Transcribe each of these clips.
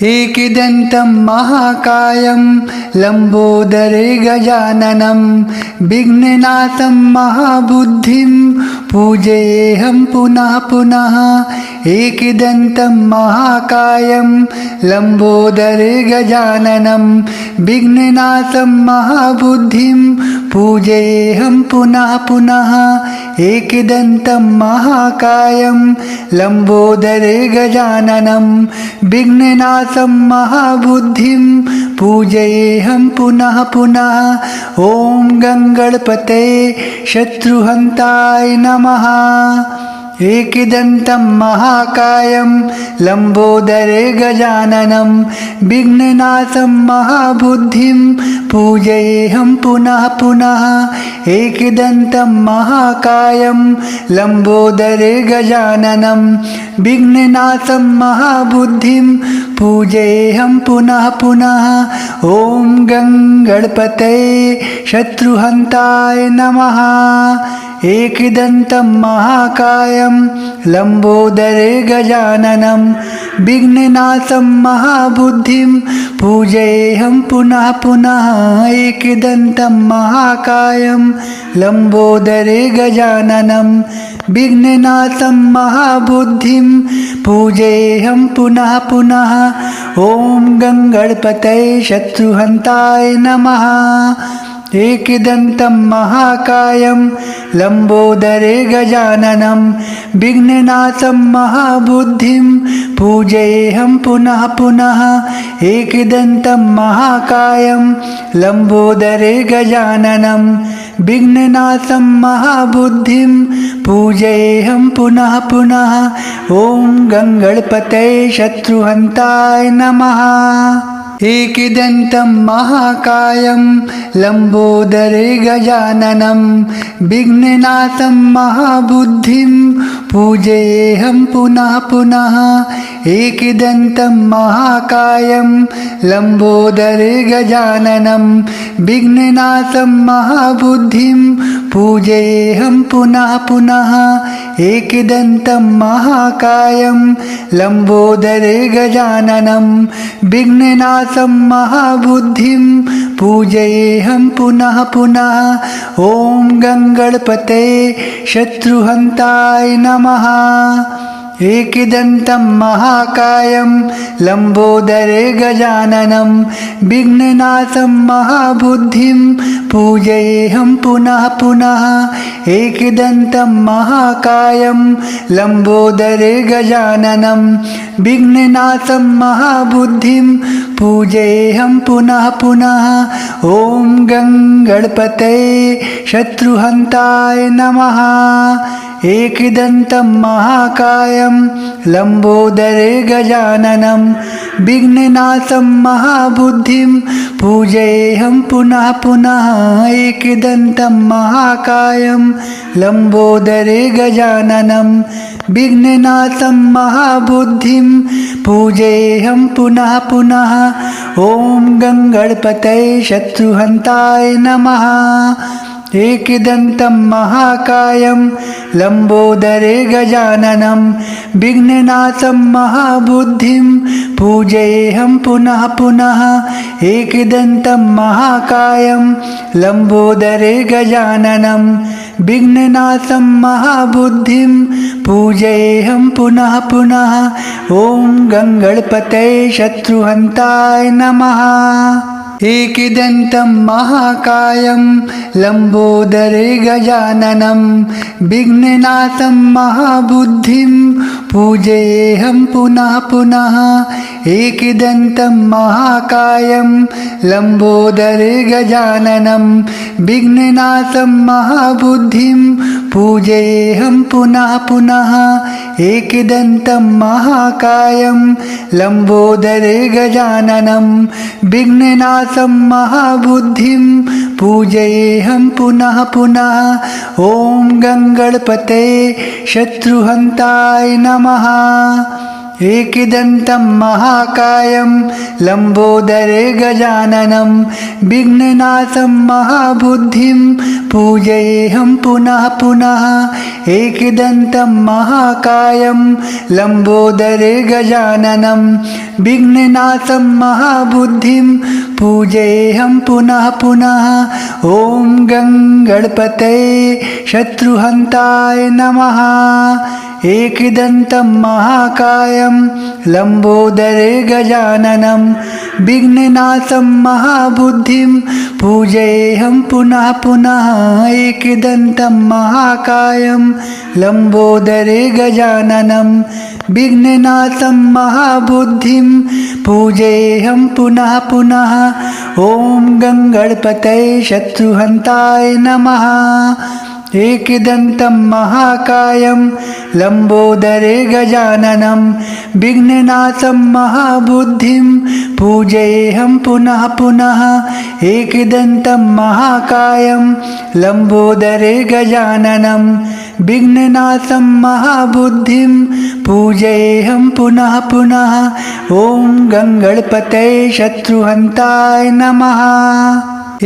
एकदन्तं महाकायं लम्बोदरे गजाननं विघ्ननाथं महाबुद्धिं पूजेऽहं पुनः पुनः। एकदन्तं महाकायं लम्बोदरे गजाननं विघ्ननाथं महाबुद्धिं पूजेऽहं पुनः पुनः। एकदन्तं महाकायं लम्बोदरे गजाननं विघ्ननाथं महाबुद्धिं पूजेऽहं पुनः पुनः। ॐ गङ्गणपते शत्रुहन्ताय नमः। एकदन्तं महाकायं लम्बोदरे गजाननं विघ्ननाथं महाबुद्धिं पूजेऽहं पुनः पुनः। एकदन्तं महाकायं लम्बोदरे गजाननं विघ्ननाथं महाबुद्धिं पूजेऽहं पुनः पुनः। ॐ गङ्गणपते शत्रुहन्ताय नमः। एकदन्तं महाकायं लम्बोदरे गजाननं विघ्ननाथं महाबुद्धिं पूजेऽहं पुनः पुनः। एकदन्तं महाकायं लम्बोदरे गजाननं विघ्ननाथं महाबुद्धिं पूजेऽहं पुनः पुनः। ॐ गङ्गणपते शत्रुहन्ताय नमः। एकदन्तं महाकायं लम्बोदरे गजाननं विघ्ननाथं महाबुद्धिं पूजेऽहं पुनः पुनः। एकदन्तं महाकायं लम्बोदरे गजाननं विघ्ननाथं महाबुद्धिं पूजेऽहं पुनः पुनः। ॐ गङ्गणपते शत्रुहन्ताय नमः। एकदन्तं महाकायं लम्बोदरे गजाननं विघ्ननाथं महाबुद्धिं पूजेऽहं पुनः पुनः। एकदन्तं महाकायं लम्बोदरे गजाननं विघ्ननाथं महाबुद्धिं पूजेऽहं पुनः पुनः। एकदन्तं महाकायं लम्बोदरे गजाननं विघ्ननाथं महाबुद्धिं पूजेऽहं पुनः पुनः। ॐ गङ्गणपते शत्रुहन्ताय नमः। एकदन्तं महाकायं लम्बोदरे गजाननं विघ्ननाथं महाबुद्धिं पूजेऽहं पुनः पुनः। एकदन्तं महाकायं लम्बोदरे गजाननं विघ्ननाथं महाबुद्धिं पूजेऽहं पुनः पुनः। ॐ गङ्गणपते शत्रुहन्ताय नमः। एकदन्तं महाकायं लम्बोदरे गजाननं विघ्ननाथं महाबुद्धिं पूजेऽहं पुनः पुनः। एकदन्तं महाकायं लम्बोदरे गजाननं विघ्ननाथं महाबुद्धिं पूजेऽहं पुनः पुनः। ॐ गङ्गणपते शत्रुहन्ताय नमः। एकदन्तं महाकायं लम्बोदरे गजाननं विघ्ननाथं महाबुद्धिं पूजेऽहं पुनः पुनः। एकदन्तं महाकायं लम्बोदरे गजाननं विघ्ननाथं महाबुद्धिं पूजेऽहं पुनः पुनः। ॐ गङ्गणपते शत्रुहन्ताय नमः। एकदन्तं महाकायं लम्बोदरे गजाननं विघ्ननाथं महाबुद्धिं पूजेऽहं पुनः पुनः। एकदन्तं महाकायं लम्बोदरे गजाननं विघ्ननाथं महाबुद्धिं पूजेऽहं पुनः पुनः। एकदन्तं महाकायं लम्बोदरे गजाननं विघ्ननाथं महाबुद्धिं पूजेऽहं पुनः पुनः। ॐ गङ्गणपते शत्रुहन्ताय नमः। एकदन्तं महाकायं लम्बोदरे गजाननं विघ्ननाशं महाबुद्धिं पूजयेऽहं पुनः पुनः। एकदन्तं महाकायं लम्बोदरे गजाननं विघ्ननाशं महाबुद्धिं पूजयेऽहं पुनः पुनः। ॐ गं गणपतये शत्रुहन्ताय नमः। एकदन्तं महाकायं लम्बोदरे गजाननं विघ्ननाशं महाबुद्धिं पूजयेऽहं पुनः पुनः। एकदन्तं महाकायं लम्बोदरे गजाननं विघ्ननाशं महाबुद्धिं पूजयेऽहं पुनः पुनः। ॐ गं गणपतये शत्रुहन्ताय नमः। एकदन्तं महाकायं लम्बोदरे गजाननं विघ्ननाशं महाबुद्धिं पूजयेऽहं पुनः पुनः। एकदन्तं महाकायं लम्बोदरे गजाननं विघ्ननाशं महाबुद्धिं पूजयेऽहं पुनः पुनः। ॐ गं गणपतये शत्रुहन्ताय नमः।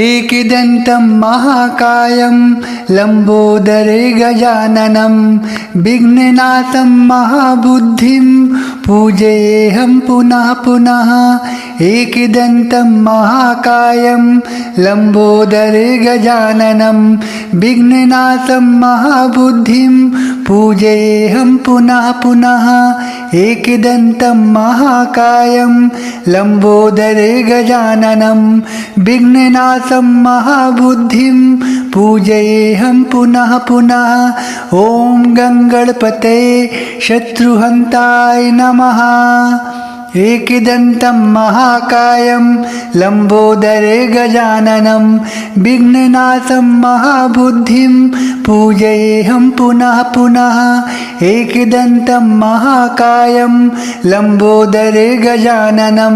एकदन्तं महाकायं लम्बोदरे गजाननं विघ्ननाशं महाबुद्धिं पूजयेऽहं पुनः पुनः। एकदन्तं महाकायं लम्बोदरे गजाननं विघ्ननाशं महाबुद्धिं पूजयेऽहं पुनः पुनः। एकदन्तं महाकायं लम्बोदरे गजाननं विघ्ननाशं महाबुद्धिं पूजयेऽहं पुनः पुनः। ॐ गं गणपतये शत्रुहन्ताय नमः। एकदन्तं महाकायं लम्बोदरे गजाननं विघ्ननाशं महाबुद्धिं पूजयेऽहं पुनः पुनः। एकदन्तं महाकायं लम्बोदरे गजाननं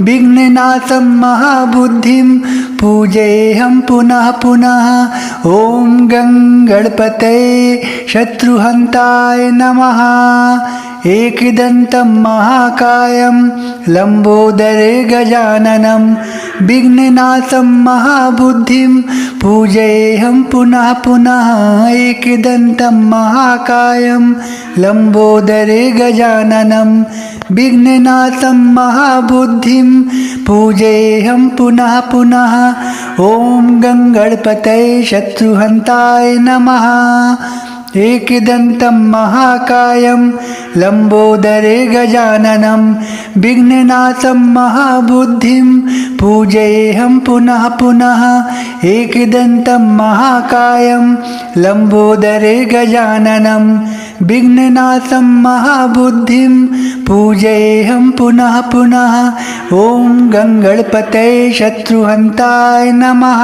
विघ्ननाशं महाबुद्धिं पूजयेऽहं पुनः पुनः। ॐ गं गणपतये शत्रुहन्ताय नमः। एकदन्तं महाकायं लम्बोदरे गजाननं विघ्ननाशं महाबुद्धिं पूजयेऽहं पुनः पुनः। एकदन्तं महाकायं लम्बोदरे गजाननं विघ्ननाशं महाबुद्धिं पूजयेऽहं पुनः पुनः। ॐ गं गणपतये शत्रुहन्ताय नमः। एकदन्तं महाकायं लम्बोदरे गजाननं विघ्ननाशं महाबुद्धिं पूजयेऽहं पुनः पुनः। एकदन्तं महाकायं लम्बोदरे गजाननं विघ्ननाशं महाबुद्धिं पूजयेऽहं पुनः पुनः। ॐ गं गणपतये शत्रुहन्ताय नमः।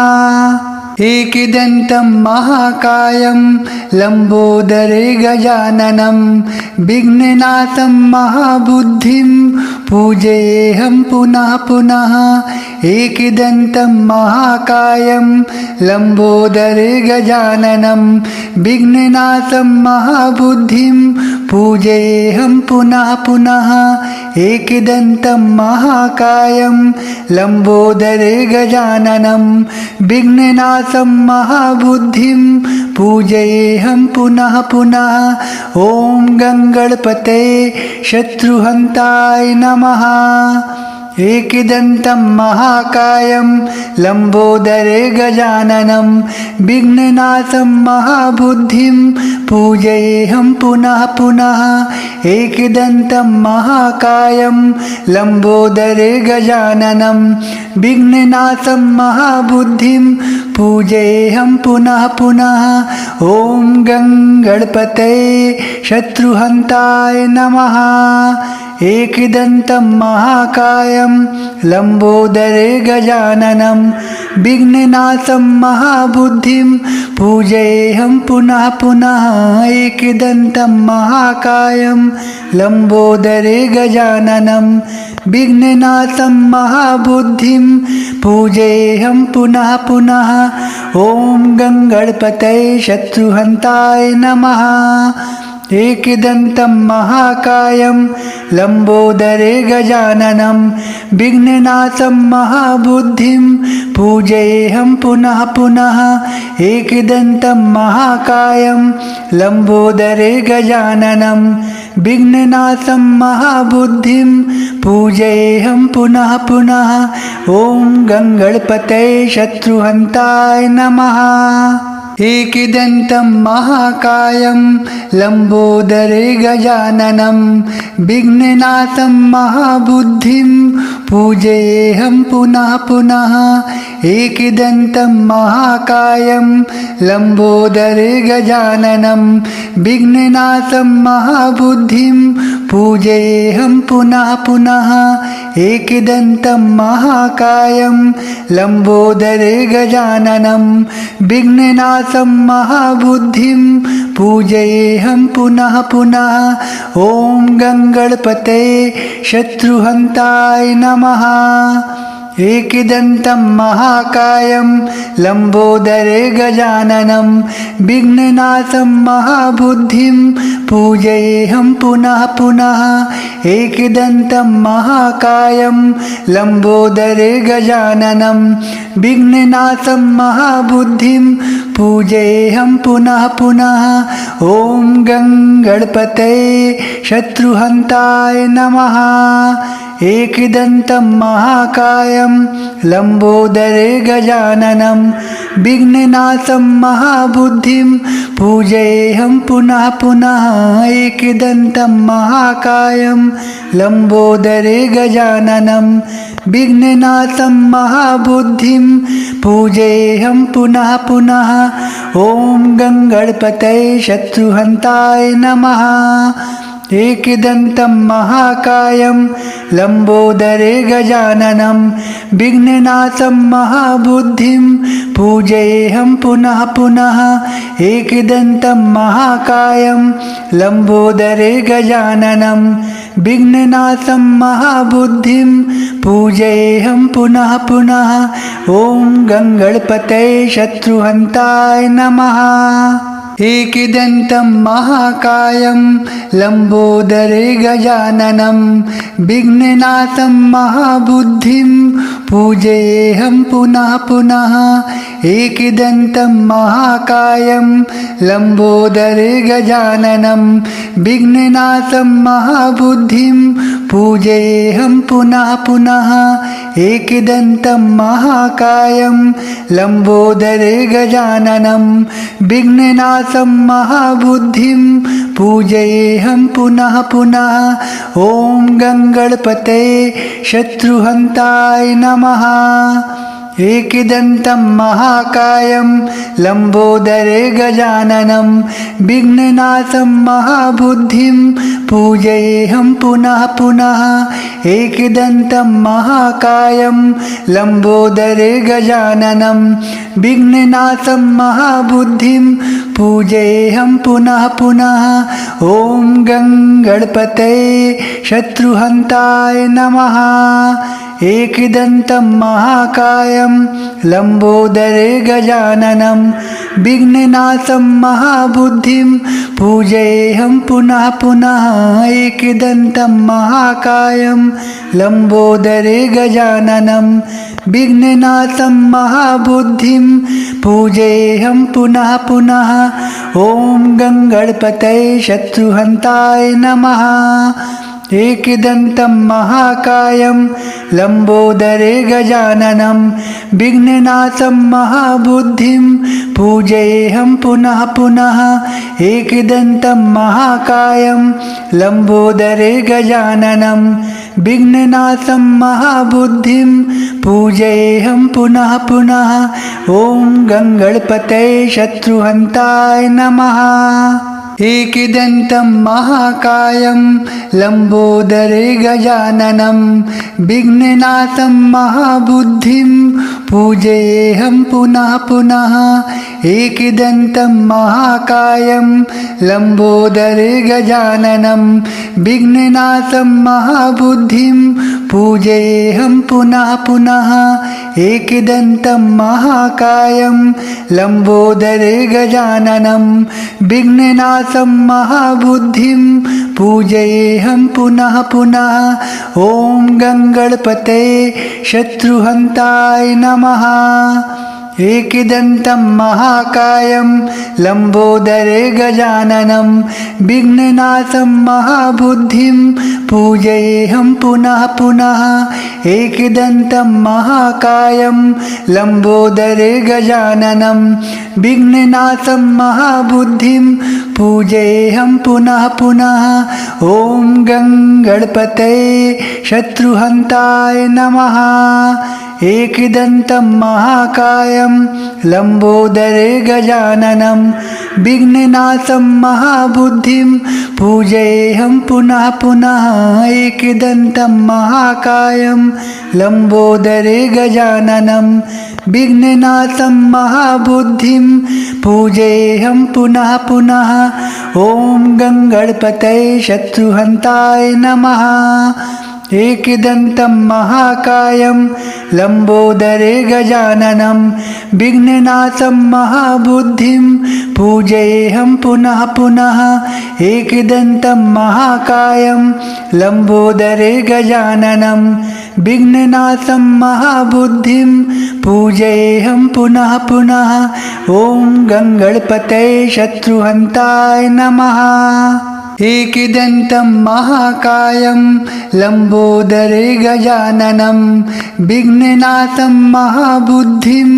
एकदन्तं महाकायं लम्बोदरे गजाननं विघ्ननाशं महाबुद्धिं पूजयेऽहं पुनः पुनः। एकदन्तं महाकायं लम्बोदरे गजाननं विघ्ननाशं महाबुद्धिं पूजयेऽहं पुनः पुनः। एकदन्तं महाकायं लम्बोदरे गजाननं विघ्ननाशं महाबुद्धिं पूजयेऽहं पुनः पुनः। ॐ गं गणपतये शत्रुहन्ताय नमः। एकदन्तं महाकायं लम्बोदरे गजाननं विघ्ननाशं महाबुद्धिं पूजयेऽहं पुनः पुनः। एकदन्तं महाकायं लम्बोदरे गजाननं विघ्ननाशं महाबुद्धिं पूजयेऽहं पुनः पुनः। ॐ गं गणपतये शत्रुहन्ताय नमः। एकदन्तं महाकायं लम्बोदरे गजाननं विघ्ननाशं महाबुद्धिं पूजयेऽहं पुनः पुनः। एकदन्तं महाकायं लम्बोदरे गजाननं विघ्ननाशं महाबुद्धिं पूजयेऽहं पुनः पुनः। ॐ गं गणपतये शत्रुहन्ताय नमः। एकदन्तं महाकायं लंबोदरे गजाननं विघ्ननाशं महाबुद्धिं पूजयेऽहं पुनः पुनः एकदन्तं महाकायं लंबोदरे गजाननं विघ्ननाशं महाबुद्धिं पूजयेऽहं पुनः पुनः। ॐ गङ्गणपतये शत्रुहन्ताय नमः। एकदन्तं महाकायं लंबोदरे गजाननं विघ्ननाशं महाबुद्धिं पूजयेऽहं पुनः पुनः एकदन्तं महाकायं लंबोदरे गजाननं विघ्ननाशं महाबुद्धिं पूजयेऽहं पुनः पुनः एकदन्तं महाकायं लंबोदरे गजाननं विघ्ननाशं महाबुद्धिं पूजयेऽहं पुनः पुनः। ॐ गङ्गणपतये शत्रुहन्ताय नमः। एकदन्तं महाकायं लंबोदरे गजाननं विघ्ननाशं महाबुद्धिं पूजयेऽहं पुनः पुनः एकदन्तं महाकायं लंबोदरे गजाननं विघ्ननाशं महाबुद्धिं पूजयेऽहं पुनः पुनः। ॐ गङ्गणपतये शत्रुहन्ताय नमः। एकदन्तं महाकायं लंबोदरे गजाननं विघ्ननाशं महाबुद्धिं पूजयेऽहं पुनः पुनः एकदन्तं महाकायं लंबोदरे गजाननं विघ्ननाशं महाबुद्धिं पूजयेऽहं पुनः पुनः। ॐ गङ्गणपतये शत्रुहन्ताय नमः। एकदन्तं महाकायं लंबोदरे गजाननं विघ्ननाशं महाबुद्धिं पूजयेऽहं पुनः पुनः एकदन्तं महाकायं लंबोदरे गजाननं विघ्ननाशं महाबुद्धिं पूजयेऽहं पुनः पुनः। ॐ गङ्गणपतये शत्रुहन्ताय नमः। एकदन्तं महाकायं लंबोदरे गजाननं विघ्ननाशं महाबुद्धिं पूजयेऽहं पुनः पुनः एकदन्तं महाकायं लंबोदरे गजाननं विघ्ननाशं महाबुद्धिं पूजयेऽहं पुनः पुनः एकदन्तं महाकायं लंबोदरे गजाननं विघ्ननाशं महाबुद्धिं पूजयेऽहं पुनः पुनः। ॐ गङ्गणपतये शत्रुहन्ताय नमः। एकदन्तं महाकायं लंबोदरे गजाननं विघ्ननाशं महाबुद्धिं पूजयेऽहं पुनः पुनः एकदन्तं महाकायं लंबोदरे गजाननं विघ्ननाशं महाबुद्धिं पूजयेऽहं पुनः पुनः। ॐ गङ्गणपतये शत्रुहन्ताय नमः। एकदन्तं महाकायं लंबोदरे गजाननं विघ्ननाशं महाबुद्धिं पूजयेऽहं पुनः पुनः एकदन्तं महाकायं लंबोदरे गजाननं विघ्ननाशं महाबुद्धिं पूजयेऽहं पुनः पुनः। ॐ गङ्गणपतये शत्रुहन्ताय नमः। एकदन्तं महाकायं लंबोदरे गजाननं विघ्ननाशं महाबुद्धिं पूजयेऽहं पुनः पुनः एकदन्तं महाकायं लंबोदरे गजाननं विघ्ननाशं महाबुद्धिं पूजयेऽहं पुनः पुनः। ॐ गङ्गणपतये शत्रुहन्ताय नमः। एकदन्तं महाकायं लंबोदरे गजाननं विघ्ननाशं महाबुद्धिं पूजयेऽहं पुनः पुनः एकदन्तं महाकायं लम्बोदरगजाननं विघ्ननाशं महाबुद्धिं पूजयेऽहं पुनः पुनः एकदन्तं महाकायं लम्बोदरगजाननं विघ्ननाशं महाबुद्धिं पूजयेऽहं पुनः पुनः। ॐ गङ्गणपते शत्रुहन्ताय नमः। एकदन्तं महाकायं लम्बोदरगजाननं विघ्ननाशं महाबुद्धिं पूजयेऽहं पुनः पुनः एकदन्तं महाकायं लम्बोदरगजाननं विघ्ननाशं महाबुद्धिं पूजयेऽहं पुनः पुनः। ॐ गङ्गणपते शत्रुहन्ताय नमः। एकदन्तं महाकायं लम्बोदरगजाननं विघ्ननाशं महाबुद्धिं पूजयेऽहं पुनः पुनः एकदन्तं महाकायं लम्बोदरगजाननं विघ्ननाशं महाबुद्धिं पूजयेऽहं पुनः पुनः। ॐ गङ्गणपते शत्रुहन्ताय नमः। एकदन्तं महाकायं लम्बोदरगजाननं विघ्ननाशं महाबुद्धिं पूजयेऽहं पुनः पुनः एकदन्तं महाकायं लम्बोदरगजाननं विघ्ननाशं महाबुद्धिं पूजयेऽहं पुनः पुनः। ॐ गङ्गणपते शत्रुहन्ताय नमः। एकदन्तं महाकायं लम्बोदरगजाननं विघ्ननाशं महाबुद्धिं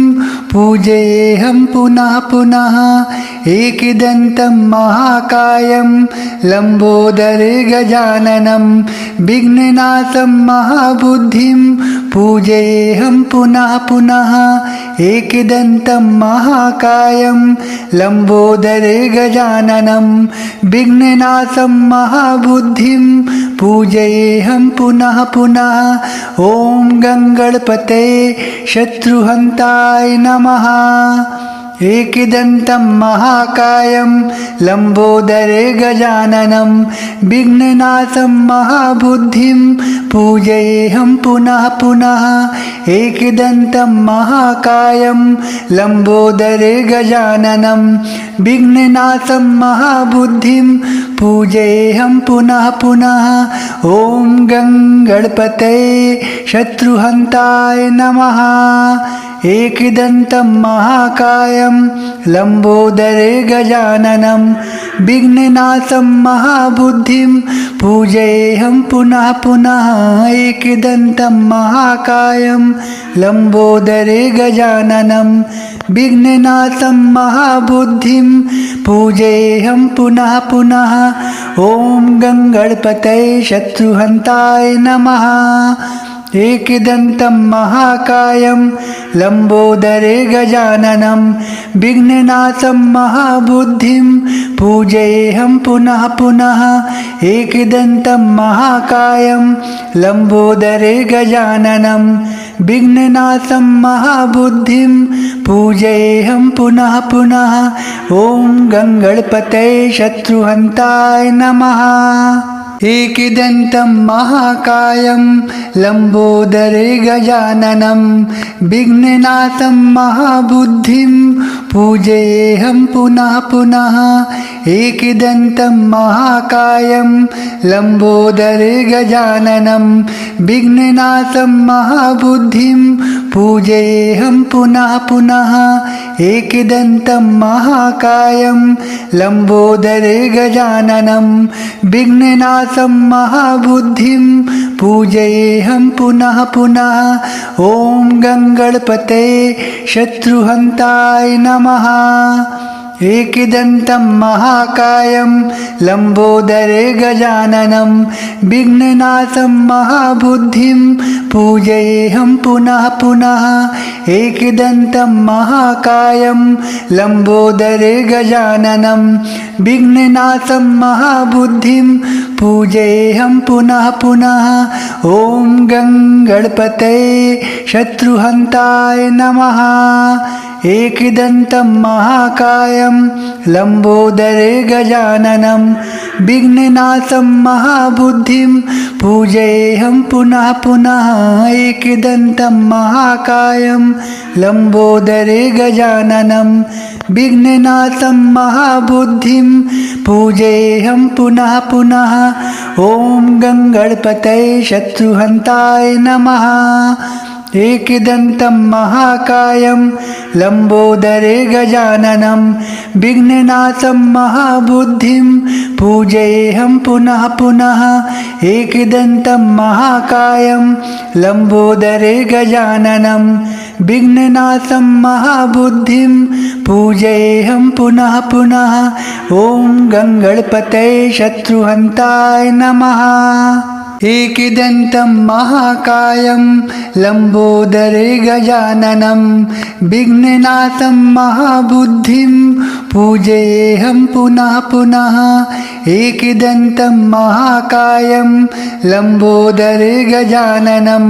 पूजयेऽहं पुनः पुनः एकदन्तं महाकायं लम्बोदरगजाननं विघ्ननाशं महाबुद्धिं पूजयेऽहं पुनः पुनः एकदन्तं महाकायं लम्बोदरगजाननं विघ्ननाशं महाबुद्धिं पूजयेऽहं पुनः पुनः। ॐ गङ्गणपते शत्रुहन्ताय नमः। एकदन्तं महाकायं लम्बोदरगजाननं विघ्ननाशं महाबुद्धिं पूजयेऽहं पुनः पुनः एकदन्तं महाकायं लम्बोदरगजाननं विघ्ननाशं महाबुद्धिं पूजयेऽहं पुनः पुनः। ॐ गङ्गणपते शत्रुहन्ताय नमः। एकदन्तं महाकायं लम्बोदरगजाननं विघ्ननाशं महाबुद्धिं पूजयेऽहं पुनः पुनः एकदन्तं महाकायं लम्बोदरगजाननं विघ्ननाशं महाबुद्धिं पूजयेऽहं पुनः पुनः। ॐ गङ्गणपते शत्रुहन्ताय नमः। एकदन्तं महाकायं लम्बोदरगजाननं विघ्ननाशं महाबुद्धिं पूजयेऽहं पुनः पुनः एकदन्तं महाकायं लम्बोदरगजाननं विघ्ननाशं महाबुद्धिं पूजयेऽहं पुनः पुनः। ॐ गङ्गणपते शत्रुहन्ताय नमः। एकदन्तं महाकायं लम्बोदरगजाननं विघ्ननाशं महाबुद्धिं पूजयेऽहं पुनः पुनः एकदन्तं महाकायं लम्बोदरगजाननं विघ्ननाशं महाबुद्धिं पूजयेऽहं पुनः पुनः एकदन्तं महाकायं लम्बोदरगजाननं विघ्ननाशं महाबुद्धिं पूजयेऽहं पुनः पुनः। ॐ गङ्गणपते शत्रुहन्ताय नमः। एकदन्तं महाकायं लम्बोदरगजाननं विघ्ननाशं महाबुद्धिं पूजयेऽहं पुनः पुनः एकदन्तं महाकायं लम्बोदरे गजाननं विघ्ननाशं महाबुद्धिं पूजेऽहं पुनः पुनः। ॐ गणपतये शत्रुहन्ताय नमः। एकदन्तं महाकायं लम्बोदरे गजाननं विघ्ननाशं महाबुद्धिं पूजेऽहं पुनः पुनः। एकदन्तं महाकायं लम्बोदरे गजाननं विघ्ननाशं महाबुद्धिं पूजेऽहं पुनः पुनः। ॐ गणपतये शत्रुहन्ताय नमः। एकदन्तं महाकायं लम्बोदरे गजाननं विघ्ननाशं महाबुद्धिं पूजेऽहं पुनः पुनः। एकदन्तं महाकायं लम्बोदरे गजाननं विघ्ननाशं महाबुद्धिं पूजेऽहं पुनः पुनः। ॐ गणपतये शत्रुहन्ताय नमः। एकदन्तं महाकायं लम्बोदरे गजाननं विघ्ननाशं महाबुद्धिं पूजेऽहं पुनः पुनः। एकदन्तं महाकायं लम्बोदरे गजाननं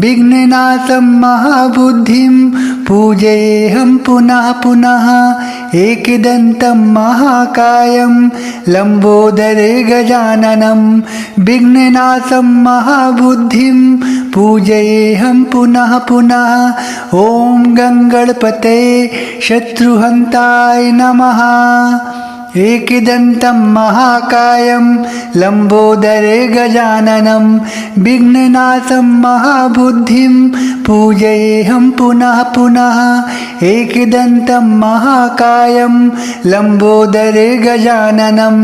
विघ्ननाशं महाबुद्धिं पूजेऽहं पुनः पुनः। एकदन्तं महाकायं लम्बोदरे गजाननं विघ्ननाशं महाबुद्धिं पूजेऽहं पुनः पुनः। ॐ गणपतये शत्रुहन्ताय नमः। एकदन्तं महाकायं लम्बोदरे गजाननं विघ्ननाशं महाबुद्धिं पूजेऽहं पुनः पुनः। एकदन्तं महाकायं लम्बोदरे गजाननं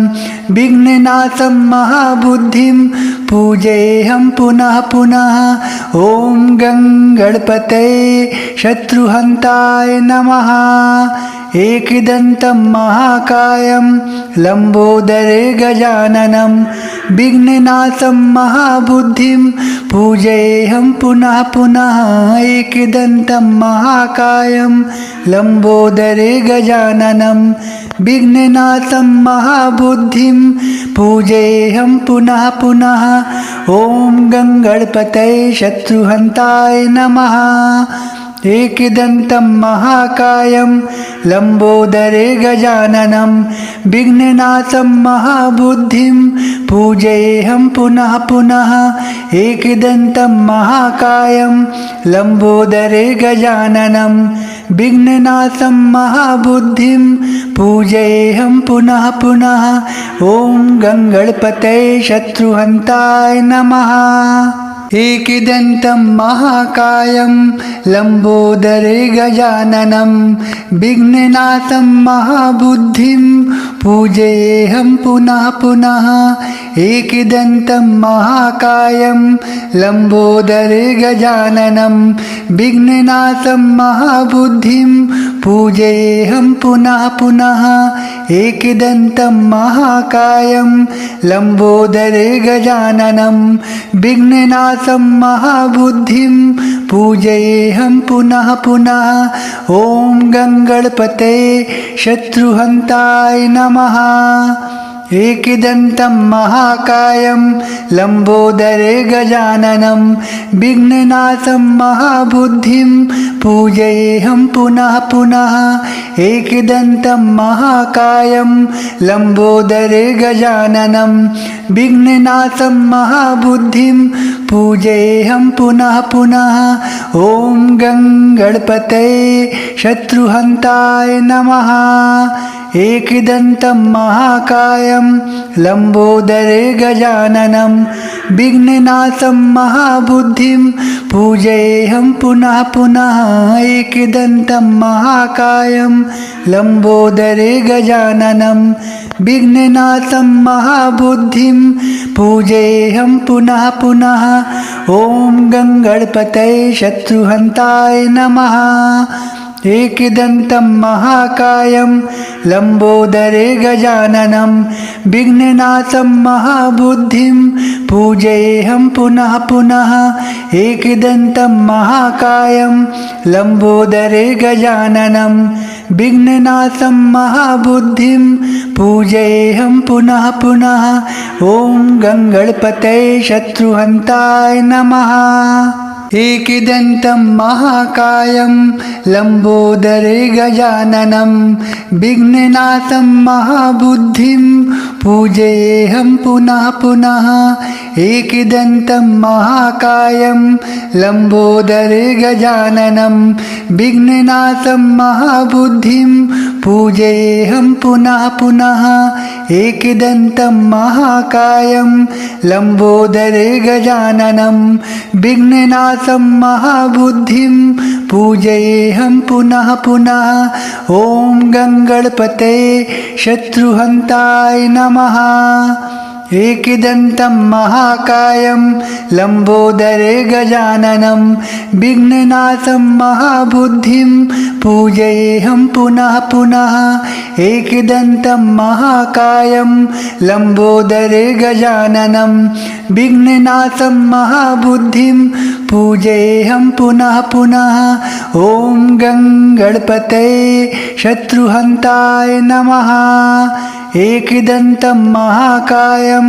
विघ्ननाशं महाबुद्धिं पूजेऽहं पुनः पुनः। ॐ गणपतये शत्रुहन्ताय नमः। एकदन्तं महाकायं लम्बोदरे गजाननं विघ्ननाशं महाबुद्धिं पूजेऽहं पुनः पुनः। एकदन्तं महाकायं लम्बोदरे गजाननं विघ्ननाशं महाबुद्धिं पूजेऽहं पुनः पुनः। ॐ गणपतये शत्रुहन्ताय नमः। एकदन्तं महाकायं लम्बोदरे गजाननं विघ्ननाशं महाबुद्धिं पूजेऽहं पुनः पुनः। एकदन्तं महाकायं लम्बोदरे गजाननं विघ्ननाशं महाबुद्धिं पूजेऽहं पुनः पुनः। ॐ गणपतये शत्रुहन्ताय नमः। एकदन्तं महाकायं लम्बोदरे गजाननं विघ्ननाशं महाबुद्धिं पूजेऽहं पुनः पुनः। एकदन्तं महाकायं लम्बोदरे गजाननं विघ्ननाशं महाबुद्धिं पूजेऽहं पुनः पुनः। एकदन्तं महाकायं लम्बोदरे गजाननं विघ्ननाशं महाबुद्धिं पूजेऽहं पुनः पुनः। ॐ गणपतये शत्रुहन्ताय नमः। एकदन्तं महाकायं लम्बोदरे गजाननं विघ्ननाशं महाबुद्धिं पूजेऽहं पुनः पुनः। एकदन्तं महाकायं लम्बोदरे गजाननं विघ्ननाशं महाबुद्धिं पूजेऽहं पुनः पुनः। ॐ गणपतये शत्रुहन्ताय नमः। एकदन्तं महाकायं लम्बोदरे गजाननं विघ्ननाशं महाबुद्धिं पूजेऽहं पुनः पुनः। एकदन्तं महाकायं लम्बोदरे गजाननं विघ्ननाशं महाबुद्धिं पूजेऽहं पुनः पुनः। ॐ गणपतये शत्रुहन्ताय नमः। एकदन्तं महाकायं लंबोदरे गजाननं विघ्ननाथं महाबुद्धिं पूजयेऽहं पुनः पुनः एकदन्तं महाकायं लंबोदरे गजाननं विघ्ननाथं महाबुद्धिं पूजयेऽहं पुनः पुनः। ॐ गङ्गणपतये शत्रुहन्ताय नमः। एकदन्तं महाकायं लंबोदरे गजाननं विघ्ननाथं महाबुद्धिं पूजयेऽहं पुनः पुनः एकदन्तं महाकायं लंबोदरे गजाननं विघ्ननाथं महाबुद्धिं पूजयेऽहं पुनः पुनः एकदन्तं महाकायं लंबोदरे गजाननं विघ्ननाथं महाबुद्धिं पूजयेऽहं पुनः पुनः। ॐ गङ्गणपतये शत्रुहन्ताय नमः। एकदन्तं महाकायं लंबोदरे गजाननं विघ्ननाथं महाबुद्धिं पूजयेऽहं पुनः पुनः एकदन्तं महाकायं लंबोदरे गजाननं विघ्ननाथं महाबुद्धिं पूजयेऽहं पुनः पुनः। ॐ गङ्गणपतये शत्रुहन्ताय नमः। एकदन्तं महाकायं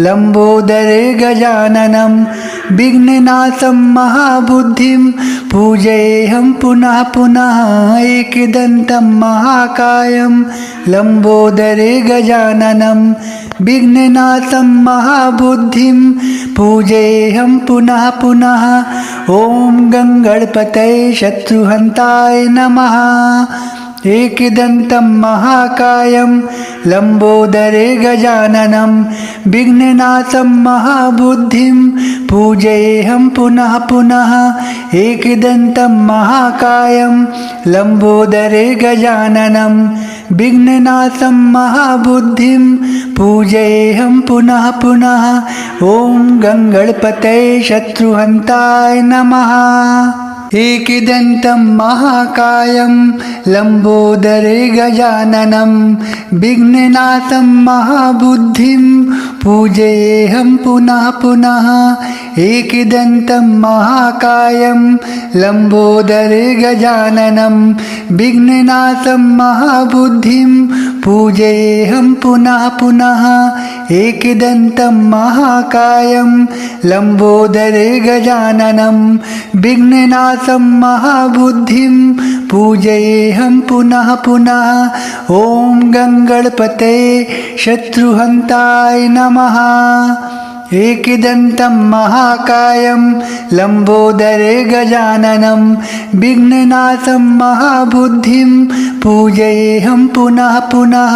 लंबोदरे गजाननं विघ्ननाथं महाबुद्धिं पूजयेऽहं पुनः पुनः एकदन्तं महाकायं लंबोदरे गजाननं विघ्ननाथं महाबुद्धिं पूजयेऽहं पुनः पुनः। ॐ गङ्गणपतये शत्रुहन्ताय नमः। एकदन्तं महाकायं लंबोदरे गजाननं विघ्ननाथं महाबुद्धिं पूजयेऽहं पुनः पुनः एकदन्तं महाकायं लंबोदरे गजाननं विघ्ननाथं महाबुद्धिं पूजयेऽहं पुनः पुनः। ॐ गङ्गणपतये शत्रुहन्ताय नमः। एकदन्तं महाकायं लंबोदरे गजाननं विघ्ननाथं महाबुद्धिं पूजयेऽहं पुनः पुनः एकदन्तं महाकायं लंबोदरे गजाननं विघ्ननाथं महाबुद्धिं पूजयेऽहं पुनः पुनः एकदन्तं महाकायं लंबोदरे गजाननं विघ्ननाथं महाबुद्धिं पूजयेऽहं पुनः पुनः। ॐ गङ्गणपतये शत्रुहन्ताय नमः। एकदन्तं महाकायं लंबोदरे गजाननं विघ्ननाथं महाबुद्धिं पूजयेऽहं पुनः पुनः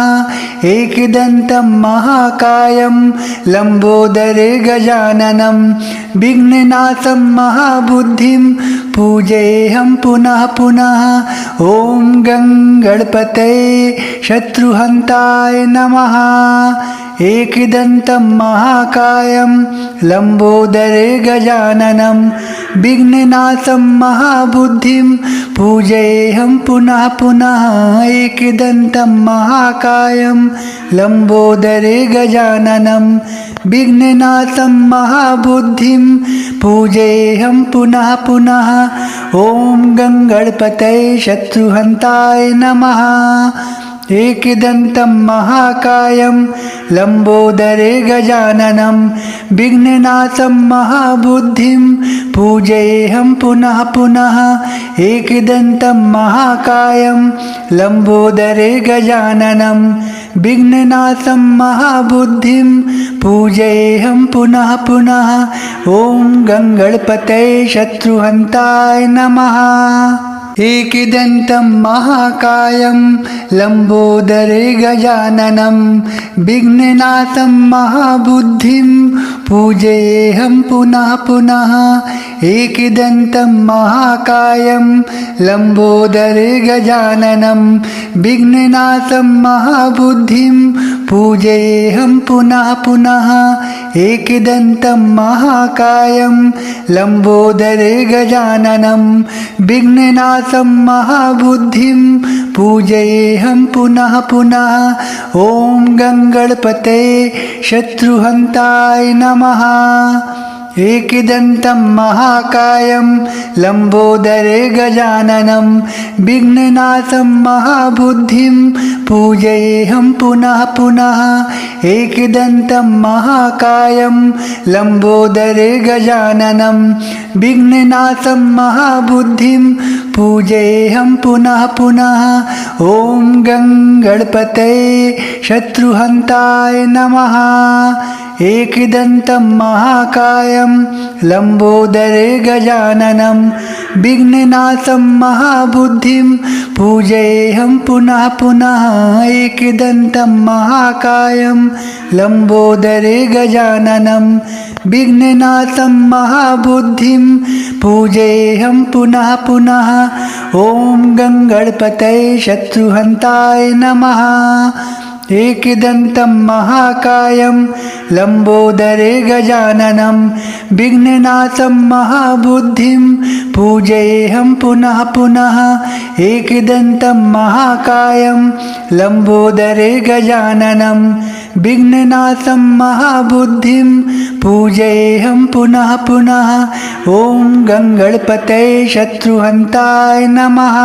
एकदन्तं महाकायं लंबोदरे गजाननं विघ्ननाथं महाबुद्धिं पूजयेऽहं पुनः पुनः। ॐ गङ्गणपतये शत्रुहन्ताय नमः। एकदन्तं महाकायं लंबोदरे गजाननं विघ्ननाथं महाबुद्धिं पूजयेऽहं पुनः पुनः एकदन्तं महाकायं लंबोदरे गजाननं विघ्ननाथं महाबुद्धिं पूजयेऽहं पुनः पुनः। ॐ गङ्गणपतये शत्रुहन्ताय नमः। एकदन्तं महाकायं लंबोदरे गजाननं विघ्ननाथं महाबुद्धिं पूजयेऽहं पुनः पुनः एकदन्तं महाकायं लंबोदरे गजाननं विघ्ननाथं महाबुद्धिं पूजयेऽहं पुनः पुनः। ॐ गङ्गणपतये शत्रुहन्ताय नमः। एकदन्तं महाकायं लंबोदरे गजाननं विघ्ननाथं महाबुद्धिं पूजयेऽहं पुनः पुनः एकदन्तं महाकायं लम्बोदरगजाननं विघ्ननाथं महाबुद्धिं पूजयेऽहं पुनः पुनः एकदन्तं महाकायं लम्बोदरगजाननं विघ्ननाथं महाबुद्धिं पूजयेऽहं पुनः पुनः। ॐ गङ्गणपते शत्रुहन्ताय नमः। एकदन्तं महाकायं लम्बोदरगजाननं विघ्ननाथं महाबुद्धिं पूजयेऽहं पुनः पुनः एकदन्तं महाकायं लम्बोदरगजाननं विघ्ननाथं महाबुद्धिं पूजयेऽहं पुनः पुनः। ॐ गङ्गणपते शत्रुहन्ताय नमः। एकदन्तं महाकायं लम्बोदरगजाननं विघ्ननाथं महाबुद्धिं पूजयेऽहं पुनः पुनः एकदन्तं महाकायं लम्बोदरगजाननं विघ्ननाथं महाबुद्धिं पूजयेऽहं पुनः पुनः। ॐ गङ्गणपते शत्रुहन्ताय नमः। एकदन्तं महाकायं लम्बोदरगजाननं विघ्ननाथं महाबुद्धिं पूजयेऽहं पुनः पुनः एकदन्तं महाकायं लम्बोदरगजाननं विघ्ननाथं महाबुद्धिं पूजयेऽहं पुनः पुनः। ॐ गङ्गणपते शत्रुहन्ताय नमः।